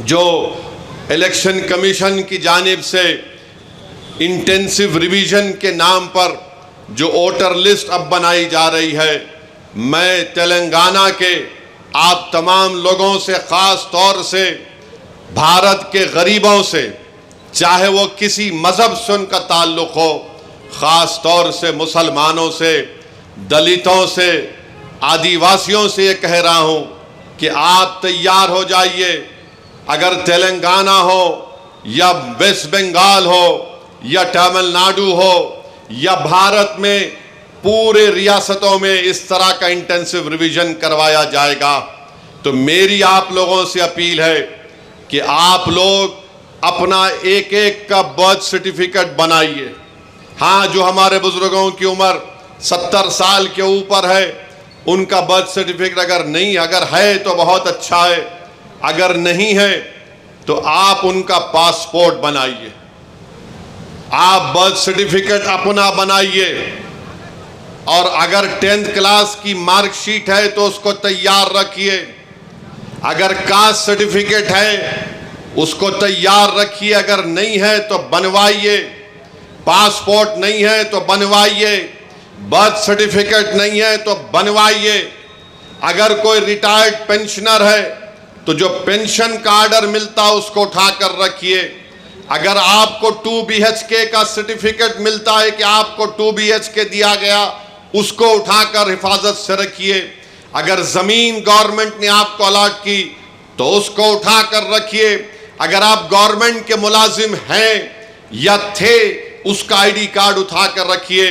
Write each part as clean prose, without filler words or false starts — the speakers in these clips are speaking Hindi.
जो इलेक्शन कमीशन की जानिब से इंटेंसिव रिवीजन के नाम पर जो वोटर लिस्ट अब बनाई जा रही है, मैं तेलंगाना के आप तमाम लोगों से, ख़ास तौर से भारत के गरीबों से, चाहे वो किसी मज़हब से उनका ताल्लुक़ हो, ख़ास तौर से मुसलमानों से, दलितों से, आदिवासियों से ये कह रहा हूँ कि आप तैयार हो जाइए। अगर तेलंगाना हो या वेस्ट बंगाल हो या तमिलनाडु हो या भारत में पूरे रियासतों में इस तरह का इंटेंसिव रिवीजन करवाया जाएगा, तो मेरी आप लोगों से अपील है कि आप लोग अपना एक एक का बर्थ सर्टिफिकेट बनाइए। हाँ, जो हमारे बुजुर्गों की उम्र 70 साल के ऊपर है, उनका बर्थ सर्टिफिकेट अगर है तो बहुत अच्छा है, अगर नहीं है तो आप उनका पासपोर्ट बनाइए, आप बर्थ सर्टिफिकेट अपना बनाइए। और अगर 10th क्लास की मार्कशीट है तो उसको तैयार रखिए, अगर कास्ट सर्टिफिकेट है उसको तैयार रखिए, अगर नहीं है तो बनवाइए, पासपोर्ट नहीं है तो बनवाइए, बर्थ सर्टिफिकेट नहीं है तो बनवाइए। अगर कोई रिटायर्ड पेंशनर है तो जो पेंशन का ऑर्डर मिलता है उसको उठाकर रखिए। अगर आपको 2 BHK का सर्टिफिकेट मिलता है कि आपको 2 BHK दिया गया, उसको उठाकर हिफाजत से रखिए। अगर ज़मीन गवर्नमेंट ने आपको अलॉट की तो उसको उठाकर रखिए। अगर आप गवर्नमेंट के मुलाजिम हैं या थे, उसका ID कार्ड उठाकर रखिए,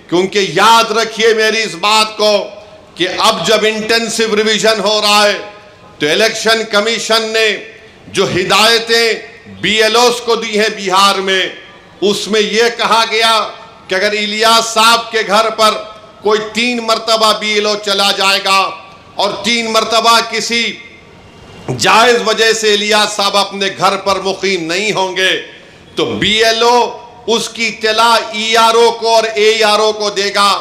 क्योंकि याद रखिए मेरी इस बात को कि अब जब इंटेंसिव रिवीजन हो रहा है तो इलेक्शन कमीशन ने जो हिदायतें BLOs को दी हैं बिहार में, उसमें यह कहा गया कि अगर इलियास साहब के घर पर कोई 3 मरतबा BLO चला जाएगा और 3 मरतबा किसी जायज़ वजह से इलियास साहब अपने घर पर मुकीम नहीं होंगे तो BLO उसकी इत्तला ERO को और AERO को देगा।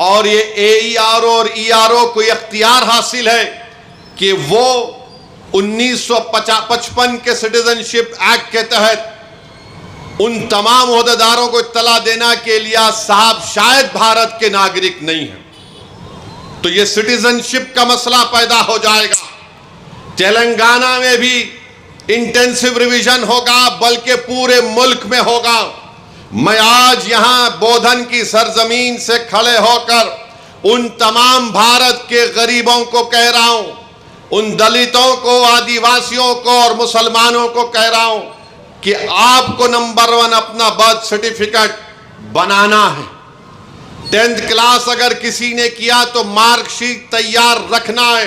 और ये AERO और ERO को इख्तियार हासिल है कि वो 1955 के सिटीजनशिप एक्ट के तहत उन तमाम ओहदेदारों को इत्तला देना के लिए साहब शायद भारत के नागरिक नहीं हैं, तो ये सिटीजनशिप का मसला पैदा हो जाएगा। तेलंगाना में भी इंटेंसिव रिवीजन होगा, बल्कि पूरे मुल्क में होगा। मैं आज यहां बोधन की सरजमीन से खड़े होकर उन तमाम भारत के गरीबों को कह रहा हूं, उन दलितों को, आदिवासियों को और मुसलमानों को कह रहा हूं कि आपको नंबर 1 अपना बर्थ सर्टिफिकेट बनाना है। 10th क्लास अगर किसी ने किया तो मार्कशीट तैयार रखना है,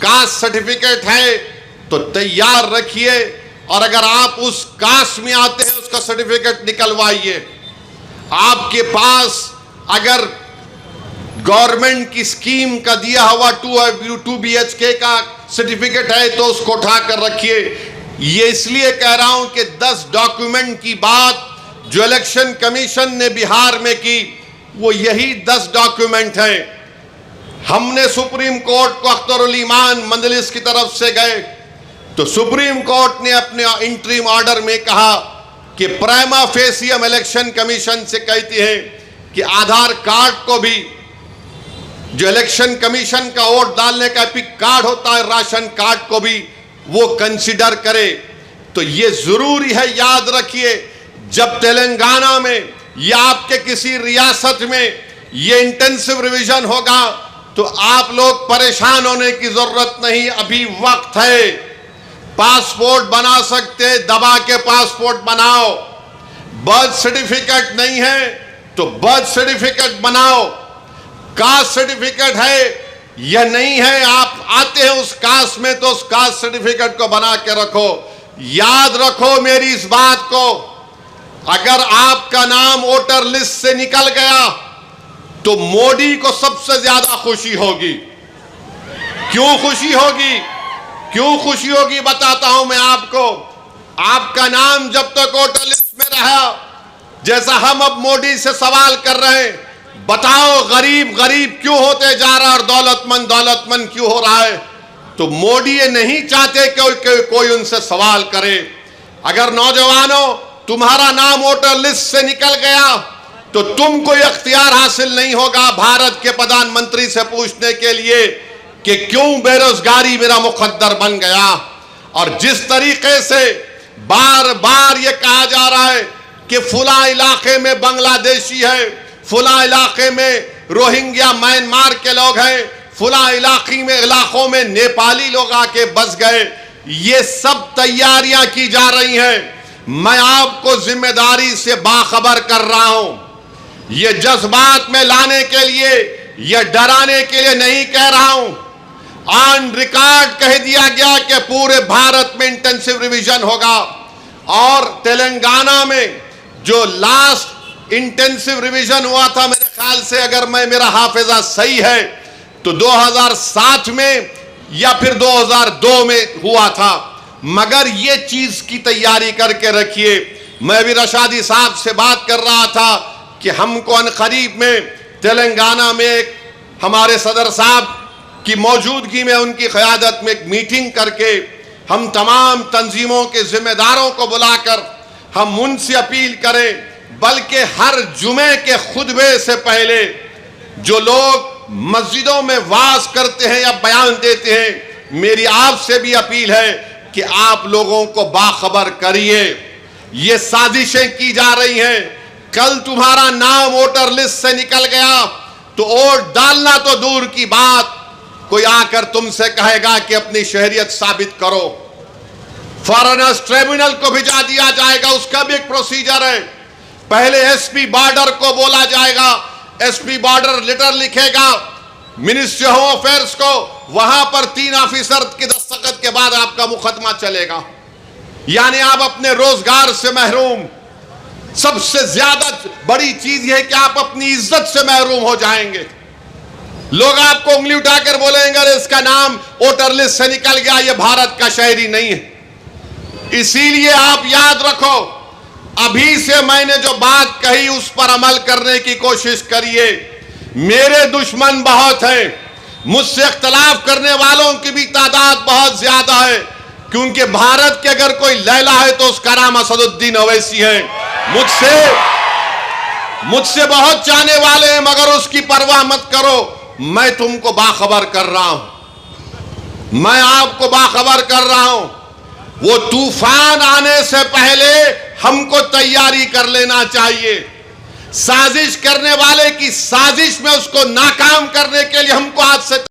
कास्ट सर्टिफिकेट है तो तैयार रखिए, और अगर आप उस कास्ट में आते हैं उसका सर्टिफिकेट निकलवाइए। आपके पास अगर गवर्नमेंट की स्कीम का दिया हुआ 2 BHK का सर्टिफिकेट है तो उसको उठाकर रखिए। ये इसलिए कह रहा हूं कि 10 डॉक्यूमेंट की बात जो इलेक्शन कमीशन ने बिहार में की, वो यही 10 डॉक्यूमेंट हैं। हमने सुप्रीम कोर्ट को अख्तरुल ईमान मंजलिस की तरफ से गए तो सुप्रीम कोर्ट ने अपने इंटरिम ऑर्डर में कहा कि प्राइमा फेसी हम इलेक्शन कमीशन से कहते हैं कि आधार कार्ड को भी, जो इलेक्शन कमीशन का वोट डालने का एपिक कार्ड होता है, राशन कार्ड को भी वो कंसिडर करे। तो ये जरूरी है, याद रखिए, जब तेलंगाना में या आपके किसी रियासत में ये इंटेंसिव रिवीजन होगा तो आप लोग परेशान होने की जरूरत नहीं, अभी वक्त है। पासपोर्ट बना सकते, दबा के पासपोर्ट बनाओ। बर्थ सर्टिफिकेट नहीं है तो बर्थ सर्टिफिकेट बनाओ। कास्ट सर्टिफिकेट है या नहीं है, आप आते हैं उस कास्ट में तो उस कास्ट सर्टिफिकेट को बना के रखो। याद रखो मेरी इस बात को, अगर आपका नाम वोटर लिस्ट से निकल गया तो मोदी को सबसे ज्यादा खुशी होगी। क्यों खुशी होगी? क्यों खुशी होगी बताता हूं मैं आपको। आपका नाम जब तक वोटर लिस्ट में रहा, जैसा हम अब मोदी से सवाल कर रहे हैं, बताओ गरीब गरीब क्यों होते जा रहा है और दौलतमंद दौलतमंद क्यों हो रहा है? तो मोदी ये नहीं चाहते कि कोई उनसे सवाल करे। अगर नौजवानों तुम्हारा नाम वोटर लिस्ट से निकल गया तो तुम कोई अख्तियार हासिल नहीं होगा भारत के प्रधानमंत्री से पूछने के लिए कि क्यों बेरोजगारी मेरा मुकद्दर बन गया। और जिस तरीके से बार बार ये कहा जा रहा है कि फुला इलाके में बांग्लादेशी है, फुला इलाके में रोहिंग्या म्यांमार के लोग हैं, फुला इलाकों में नेपाली लोग आके बस गए, ये सब तैयारियां की जा रही हैं। मैं आपको जिम्मेदारी से बाखबर कर रहा हूं। ये जज्बात में लाने के लिए, ये डराने के लिए नहीं कह रहा हूं। ऑन रिकॉर्ड कह दिया गया कि पूरे भारत में इंटेंसिव रिवीजन होगा। और तेलंगाना में जो लास्ट इंटेंसिव रिवीजन हुआ था, मेरे ख्याल से अगर मेरा हाफिजा सही है तो 2007 में या फिर 2002 में हुआ था। मगर ये चीज की तैयारी करके रखिए। मैं भी रशादी साहब से बात कर रहा था कि हमको अनकरीब में तेलंगाना में एक हमारे सदर साहब की मौजूदगी में, उनकी क़यादत में एक मीटिंग करके हम तमाम तंजीमों के जिम्मेदारों को बुलाकर हम उनसे अपील करें, बल्कि हर जुमे के खुतबे से पहले जो लोग मस्जिदों में वाज करते हैं या बयान देते हैं, मेरी आपसे भी अपील है कि आप लोगों को बाखबर करिए। ये साजिशें की जा रही हैं। कल तुम्हारा नाम वोटर लिस्ट से निकल गया तो वोट डालना तो दूर की बात, कोई आकर तुमसे कहेगा कि अपनी शहरियत साबित करो। फॉरेनर्स ट्रिब्यूनल को भिजा दिया जाएगा, उसका भी एक प्रोसीजर है। पहले एसपी बॉर्डर को बोला जाएगा, एसपी बॉर्डर लेटर लिखेगा मिनिस्ट्री होम अफेयर्स को, वहां पर 3 ऑफिसर के दस्तखत के बाद आपका मुकदमा चलेगा। यानी आप अपने रोजगार से महरूम। सबसे ज्यादा बड़ी चीज यह है कि आप अपनी इज्जत से महरूम हो जाएंगे। लोग आपको उंगली उठाकर बोलेंगे अरे इसका नाम वोटर लिस्ट से निकल गया, यह भारत का शहरी नहीं है। इसीलिए आप याद रखो, अभी से मैंने जो बात कही उस पर अमल करने की कोशिश करिए। मेरे दुश्मन बहुत हैं, मुझसे इख्तलाफ करने वालों की भी तादाद बहुत ज्यादा है, क्योंकि भारत के अगर कोई लैला है तो उसका नाम असदुद्दीन ओवैसी है। मुझसे बहुत चाहने वाले हैं, मगर उसकी परवाह मत करो। मैं तुमको बाखबर कर रहा हूं, मैं आपको बाखबर कर रहा हूं। वो तूफान आने से पहले हमको तैयारी कर लेना चाहिए। साजिश करने वाले की साजिश में उसको नाकाम करने के लिए हमको आज से